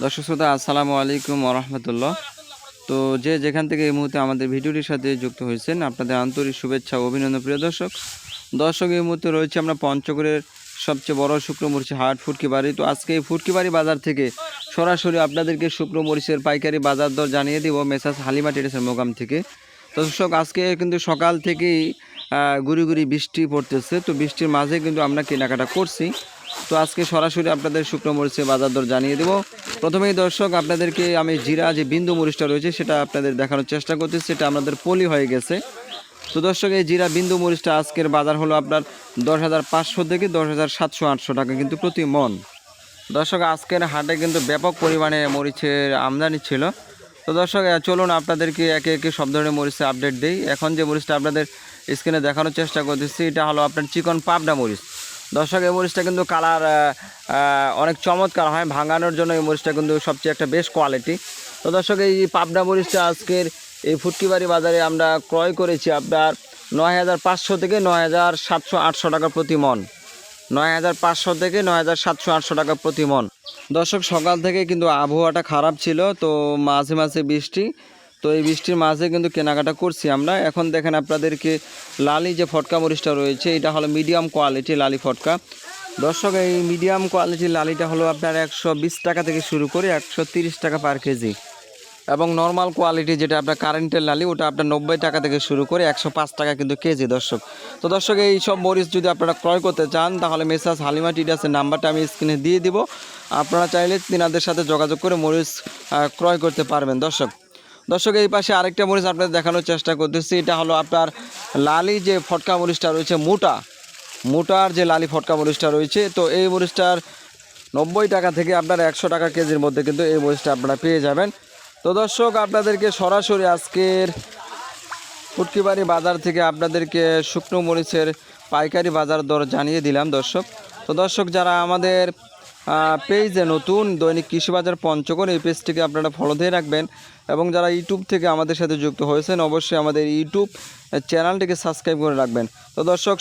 দর্শক শ্রোতা আসসালামু আলাইকুম ওরহমতুল্লাহ। তো যে যেখান থেকে এই মুহূর্তে আমাদের ভিডিওটির সাথে যুক্ত হয়েছেন আপনাদের আন্তরিক শুভেচ্ছা ও অভিনন্দন। প্রিয় দর্শক এই মুহূর্তে রয়েছে আমরা পঞ্চগড়ের সবচেয়ে বড় শুকনো মরিচের হাট ফুটকিবাড়ি। তো আজকে এই ফুটকিবাড়ি বাজার থেকে সরাসরি আপনাদেরকে শুকনো মরিচের পাইকারি বাজার দর জানিয়ে দেব মেসাজ হালিমা ট্রেডার্সের মোকাম থেকে। তো দর্শক আজকে কিন্তু সকাল থেকেই গুড়ি গুড়ি বৃষ্টি পড়তেছে, তো বৃষ্টির মাঝে কিন্তু আমরা কেনাকাটা করছি। তো আজকে সরাসরি আপনাদের শুকনো মরিচের বাজার দর জানিয়ে দেব। প্রথমেই দর্শক আপনাদেরকে আমি জিরা যে বিন্দু মরিচটা রয়েছে সেটা আপনাদের দেখানোর চেষ্টা করতেছি, সেটা আমাদের পলি হয়ে গেছে। তো দর্শক এই জিরা বিন্দু মরিচটা আজকের বাজার হলো আপনার 10,500 থেকে 10,700-800 টাকা কিন্তু প্রতি মন। দর্শক আজকের হাটে কিন্তু ব্যাপক পরিমাণে মরিচের আমদানি ছিল। তো দর্শক চলুন আপনাদেরকে একে একে সব ধরনের মরিচের আপডেট দিই। এখন যে মরিচটা আপনাদের স্ক্রিনে দেখানোর চেষ্টা করতেছি এটা হলো আপনার চিকন পাবনা মরিচ। দর্শক এই মরিচটা কিন্তু কালার অনেক চমৎকার হয়, ভাঙানোর জন্য এই মরিচটা কিন্তু সবচেয়ে একটা বেশ কোয়ালিটি। তো দর্শক এই পাবনা মরিচটা আজকের এই ফুটকিবাড়ি বাজারে আমরা ক্রয় করেছি আপনার 9,500 থেকে 9,700-800 টাকা প্রতি মন। 9,500 থেকে 9,700-800 টাকা প্রতি মন। দর্শক সকাল থেকে কিন্তু আবহাওয়াটা খারাপ ছিল, তো মাঝে মাঝে বৃষ্টি, তো এই বৃষ্টির মাঝে কিন্তু কেনাকাটা করছি আমরা। এখন দেখেন আপনাদেরকে লালি যে ফটকা মরিচটা রয়েছে এটা হলো মিডিয়াম কোয়ালিটি লালি ফটকা। দর্শক এই মিডিয়াম কোয়ালিটির লালিটা হলো আপনার 120 টাকা থেকে শুরু করে 130 টাকা পার কেজি, এবং নর্মাল কোয়ালিটি যেটা আপনার কারেন্টের লালি ওটা আপনার 90 টাকা থেকে শুরু করে 105 টাকা কিন্তু কেজি দর্শক। তো দর্শক এই সব মরিচ যদি আপনারা ক্রয় করতে চান তাহলে মেসাজ হালিমা ট্রেডার্সের নাম্বারটা আমি স্ক্রিনে দিয়ে দিব, আপনারা চাইলে তিনাদের সাথে যোগাযোগ করে মরিচ ক্রয় করতে পারবেন দর্শক এই পাশে আরেকটা মরিচ আপনাদের দেখানোর চেষ্টা করতেছি, এটা হলো আপনার লালি যে ফটকা মরিচটা রয়েছে মোটার যে লালি ফটকা মরিচটা রয়েছে। তো এই মরিচটার 90 টাকা থেকে আপনার 100 টাকা কেজির মধ্যে কিন্তু এই মরিচটা আপনারা পেয়ে যাবেন। তো দর্শক আপনাদেরকে সরাসরি আজকের ফুটকিবাড়ি বাজার থেকে আপনাদেরকে শুকনো মরিচের পাইকারি বাজার দর জানিয়ে দিলাম দর্শক। তো দর্শক যারা আমাদের পেজে নতুন দৈনিক কৃষি বাজার পঞ্চগড় এই পেজটিকে আপনারা ফলো দিয়ে রাখবেন, এবং যারা ইউটিউব থেকে আমাদের সাথে যুক্ত হয়েছেন অবশ্যই আমাদের ইউটিউব চ্যানেলটিকে সাবস্ক্রাইব করে রাখবেন। তো দর্শক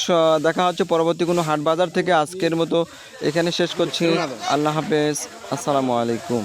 দেখা হচ্ছে পরবর্তী কোনো হাট বাজার থেকে। আজকের মতো এখানে শেষ করছি। আল্লাহ হাফেজ, আসসালামু আলাইকুম।